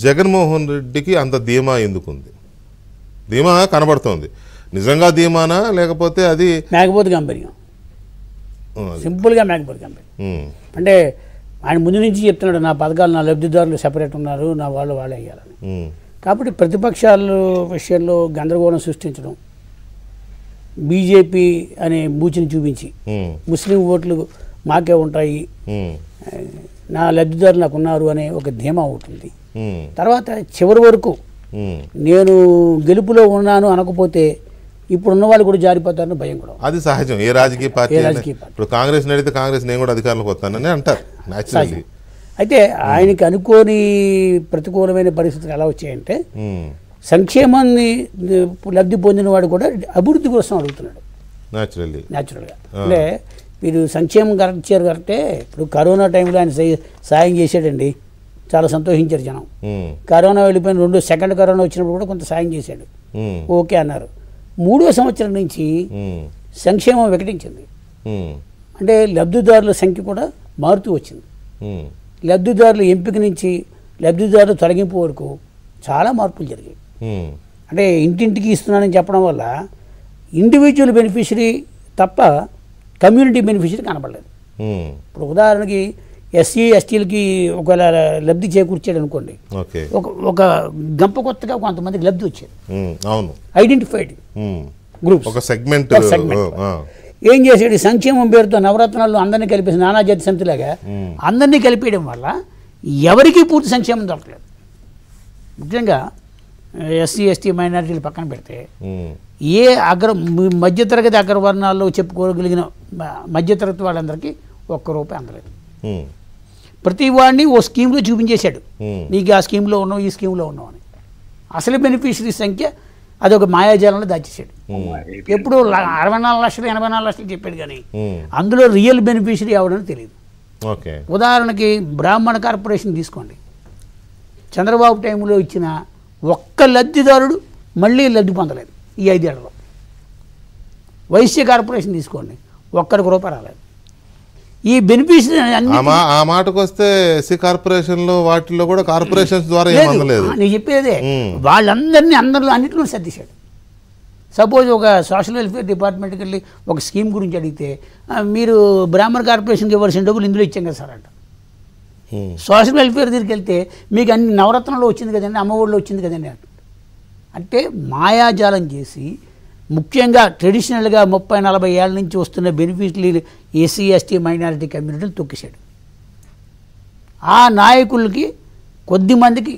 జగన్మోహన్ రెడ్డికి అంత ధీమా ఎందుకుంది? ధీమా కనబడుతోంది, నిజంగా ధీమానా లేకపోతే అది మేకపోతే కంపెనీ, సింపుల్గా మేకపోతే కంపెనీ. అంటే ఆయన ముందు నుంచి చెప్తున్నాడు, నా పథకాలు నా లబ్ధిదారులు సెపరేట్ ఉన్నారు, నా వాళ్ళే వేయాలని. కాబట్టి ప్రతిపక్షాల విషయంలో గందరగోళం సృష్టించడం, బీజేపీ అనే బూచిని చూపించి ముస్లిం ఓట్లు మాకే ఉంటాయి, నా లబ్ధిదారులు నాకు ఉన్నారు అనే ఒక ధీమా ఉంటుంది. తర్వాత చివరి వరకు నేను గెలుపులో ఉన్నాను అనకపోతే ఇప్పుడున్న వాళ్ళు కూడా జారిపోతారని భయం కూడా. అది సహజం, ఏ రాజకీయ పార్టీ. ఇప్పుడు కాంగ్రెస్ నడితే కాంగ్రెస్ నేను కూడా అధికారంలోకి వస్తానని అంటారు న్యాచురల్లీ. అయితే ఆయనకి అనుకోని ప్రతికూలమైన పరిస్థితులు ఎలా వచ్చాయంటే సంక్షేమాన్ని లబ్ధి పొందిన వాడు కూడా అభివృద్ధి కోసం అడుగుతున్నాడు న్యాచురల్గా. అంటే మీరు సంక్షేమం కరెక్ట్ ఇచ్చారు కరెక్టే. ఇప్పుడు కరోనా టైంలో ఆయన సాయం చేశాడండి, చాలా సంతోషించారు జనం. కరోనా వెళ్ళిపోయిన సెకండ్ కరోనా వచ్చినప్పుడు కూడా కొంత సాయం చేశాడు, ఓకే అన్నారు. 3వ సంవత్సరం నుంచి సంక్షేమం వికటించింది. అంటే లబ్ధిదారుల సంఖ్య కూడా మారుతూ వచ్చింది. లబ్ధిదారుల ఎంపిక నుంచి లబ్ధిదారుల తొలగింపు వరకు చాలా మార్పులు జరిగాయి. అంటే ఇంటింటికి ఇస్తున్నానని చెప్పడం వల్ల ఇండివిజువల్ బెనిఫిషరీ తప్ప కమ్యూనిటీ బెనిఫిషరీ కనపడలేదు. ఇప్పుడు ఉదాహరణకి ఎస్సీ ఎస్టీలకి ఒకవేళ లబ్ధి చేకూర్చాడు అనుకోండి, ఒక గంప కొత్తగా కొంతమందికి లబ్ధి వచ్చేది, ఐడెంటిఫైడ్ గ్రూప్స్, ఒక సెగ్మెంట్. ఏం చేసాడు, సంక్షేమం పేరుతో నవరత్నాల్లో అందరినీ కలిపేసి నానాజాతి సమితిలాగా అందరినీ కలిపేయడం వల్ల ఎవరికీ పూర్తి సంక్షేమం దొరకలేదు. ముఖ్యంగా ఎస్సీ ఎస్టీ మైనారిటీలు పక్కన పెడితే ఏ మధ్యతరగతి అగ్రవర్ణాల్లో చెప్పుకోగలిగిన మధ్యతరగతి వాళ్ళందరికీ ₹1 అందలేదు. ప్రతి వాడిని ఓ స్కీమ్లో చూపించేశాడు, నీకు ఆ స్కీమ్లో ఉన్నావు ఈ స్కీమ్లో ఉన్నావు అని. అసలు బెనిఫిషరీ సంఖ్య అదొక మాయాజాలంలో దాచేసాడు. ఎప్పుడు 64 లక్షలు 84 లక్షలు చెప్పాడు, కానీ అందులో రియల్ బెనిఫిషరీ ఎవడని తెలియదు. ఉదాహరణకి బ్రాహ్మణ కార్పొరేషన్ తీసుకోండి, చంద్రబాబు టైంలో ఇచ్చిన ఒక్క లబ్ధిదారుడు మళ్ళీ లబ్ధి పొందలేదు ఈ 5 ఏళ్లలో. వైశ్య కార్పొరేషన్ తీసుకోండి, ₹1 రాలేదు. ఈ బెనిఫిషరీ ఆ మాటకు వస్తే ఎస్సీ కార్పొరేషన్లో వాటిల్లో కూడా కార్పొరేషన్స్ ద్వారా నేను చెప్పేదే, వాళ్ళందరినీ అన్నింటిలో సర్దిశాడు. సపోజ్ ఒక సోషల్ వెల్ఫేర్ డిపార్ట్మెంట్కి వెళ్ళి ఒక స్కీమ్ గురించి అడిగితే మీరు బ్రాహ్మణ కార్పొరేషన్కి ఇవ్వాల్సిన డబ్బులు ఇందులో ఇచ్చాం కదా సార్ అంట. సోషల్ వెల్ఫేర్ దగ్గరికి వెళ్తే మీకు అన్ని నవరత్నంలో వచ్చింది కదండి, అమ్మఒడిలో వచ్చింది కదండి అంట. అంటే మాయాజాలం చేసి ముఖ్యంగా ట్రెడిషనల్గా 30-40 ఏళ్ళ నుంచి వస్తున్న బెనిఫిట్లు ఎస్సీ ఎస్టీ మైనారిటీ కమ్యూనిటీలు తొక్కేశాడు. ఆ నాయకులకి కొద్ది మందికి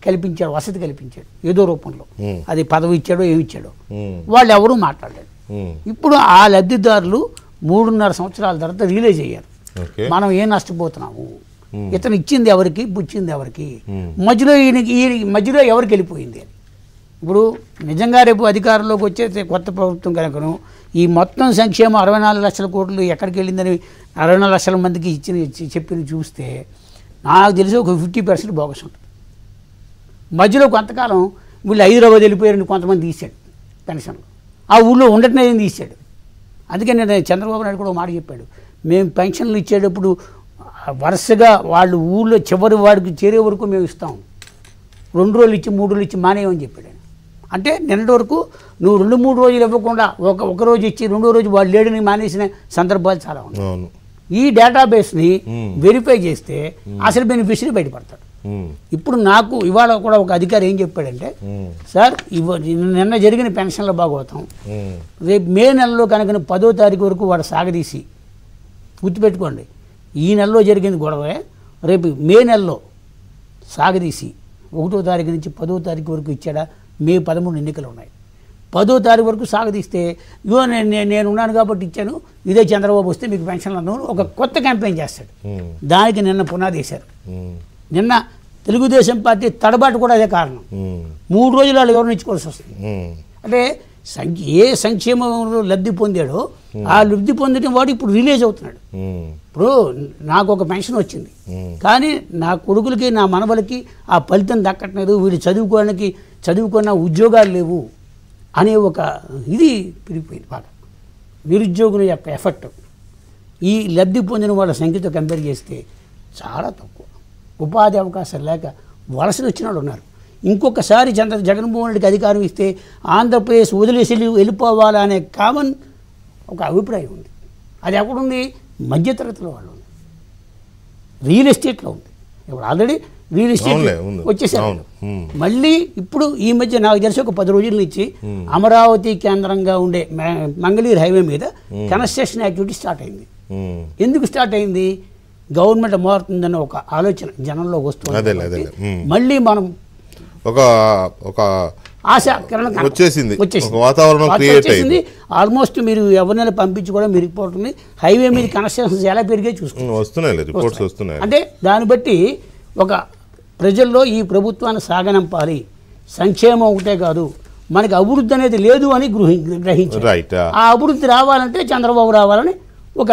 కల్పించాడు, వసతి కల్పించాడు ఏదో రూపంలో. అది పదవి ఇచ్చాడో ఏమి ఇచ్చాడో వాళ్ళు ఎవరూ మాట్లాడలేదు. ఇప్పుడు ఆ లబ్ధిదారులు 3.5 సంవత్సరాల తర్వాత రియలైజ్ అయ్యారు, మనం ఏం నష్టపోతున్నాము, ఇతను ఇచ్చింది ఎవరికి పుచ్చింది ఎవరికి, మధ్యలో ఎవరికి వెళ్ళిపోయింది అని. ఇప్పుడు నిజంగా రేపు అధికారంలోకి వచ్చే కొత్త ప్రభుత్వం కనుకను ఈ మొత్తం సంక్షేమం 64 లక్షల కోట్లు ఎక్కడికి వెళ్ళిందని 64 లక్షల మందికి చెప్పి చూస్తే నాకు తెలిసి ఒక 50% బోగస్ ఉంటుంది. మధ్యలో కొంతకాలం వీళ్ళు హైదరాబాద్ వెళ్ళిపోయారని కొంతమంది తీశాడు పెన్షన్లు, ఆ ఊళ్ళో ఉండటం తీశాడు. అందుకే నేను చంద్రబాబు నాయుడు కూడా మాట చెప్పాడు, మేము పెన్షన్లు ఇచ్చేటప్పుడు వరుసగా వాళ్ళు ఊళ్ళో చివరి వాడికి చేరే వరకు మేము ఇస్తాం, 2 రోజులు ఇచ్చి 3 రోజులు ఇచ్చి మానేయమని చెప్పాడు. అంటే నిన్నటి వరకు నువ్వు 2-3 రోజులు ఇవ్వకుండా ఒక రోజు ఇచ్చి 2వ రోజు వాళ్ళు లేడని మానేసిన సందర్భాలు చాలా ఉన్నాయి. ఈ డేటాబేస్ని వెరిఫై చేస్తే అసలు బెనిఫిషరీ బయటపడతాడు. ఇప్పుడు నాకు ఇవాళ కూడా ఒక అధికారి ఏం చెప్పాడంటే, సార్ నిన్న జరిగిన పెన్షన్ల భాగవతం రేపు మే నెలలో కనుక 10వ తారీఖు వరకు వాడు సాగదీసి, గుర్తుపెట్టుకోండి ఈ నెలలో జరిగింది గొడవే, రేపు మే నెలలో సాగదీసి 1వ తారీఖు నుంచి 10వ తారీఖు వరకు ఇచ్చాడా, మే 13 ఎన్నికలు ఉన్నాయి, 10వ తారీఖు వరకు సాగదీస్తే ఇగో నేను ఉన్నాను కాబట్టి ఇచ్చాను, ఇదే చంద్రబాబు వస్తే మీకు పెన్షన్లు అన్నాను ఒక కొత్త క్యాంపెయిన్ చేస్తాడు. దానికి నిన్న పునాది వేశారు. నిన్న తెలుగుదేశం పార్టీ తడబాటు కూడా అదే కారణం. 3 రోజులు వాళ్ళు ఎవరిని ఇచ్చుకోవాల్సి వస్తుంది. అంటే ఏ సంక్షేమంలో లబ్ధి పొందాడో ఆ లబ్ధి పొందడం వాడు ఇప్పుడు రిలీజ్ అవుతున్నాడు. ఇప్పుడు నాకు ఒక పెన్షన్ వచ్చింది, కానీ నా కొడుకులకి నా మనవలకి ఆ ఫలితం దక్కట్లేదు, వీడు చదువుకున్న ఉద్యోగాలు లేవు అనే ఒక ఇది పెరిగిపోయింది బాగా. నిరుద్యోగుల యొక్క ఎఫెక్ట్ ఈ లబ్ధి పొందిన వాళ్ళ సంఖ్యతో కంపేర్ చేస్తే చాలా తక్కువ. ఉపాధి అవకాశాలు లేక వలసలు వచ్చిన వాళ్ళు ఉన్నారు. ఇంకొకసారి జగన్మోహన్ రెడ్డికి అధికారం ఇస్తే ఆంధ్రప్రదేశ్ వదిలేసి వెళ్ళిపోవాలా అనే కామన్ ఒక అభిప్రాయం ఉంది. అది ఎక్కడుంది? మధ్యతరగతిలో వాళ్ళు ఉంది, రియల్ ఎస్టేట్లో ఉంది. ఇప్పుడు ఆల్రెడీ రియల్ ఎస్టేట్ వచ్చేసారు. మళ్ళీ ఇప్పుడు ఈ మధ్య నాకు తెలిసి ఒక 10 రోజుల నుంచి అమరావతి కేంద్రంగా ఉండే మంగళగిరి హైవే మీద కన్స్ట్రక్షన్ యాక్టివిటీ స్టార్ట్ అయింది. ఎందుకు స్టార్ట్ అయింది? గవర్నమెంట్ మారుతుందన్న ఒక ఆలోచన జనంలో వస్తుంది. మళ్ళీ మనం ఒక ఆశ వచ్చేసింది, వాతావరణం క్రియేట్ అయింది. ఆల్మోస్ట్ మీరు ఎవరినైనా పంపించి కూడా మీరు రిపోర్ట్ ఉంది, హైవే మీద కన్స్ట్రక్షన్స్ ఎలా పెరిగే చూస్తున్నాయి. అంటే దాన్ని బట్టి ఒక ప్రజల్లో ఈ ప్రభుత్వాన్ని సాగనంపాలి, సంక్షేమం ఒకటే కాదు, మనకి అభివృద్ధి అనేది లేదు అని గ్రహించారు. ఆ అభివృద్ధి రావాలంటే చంద్రబాబు రావాలని ఒక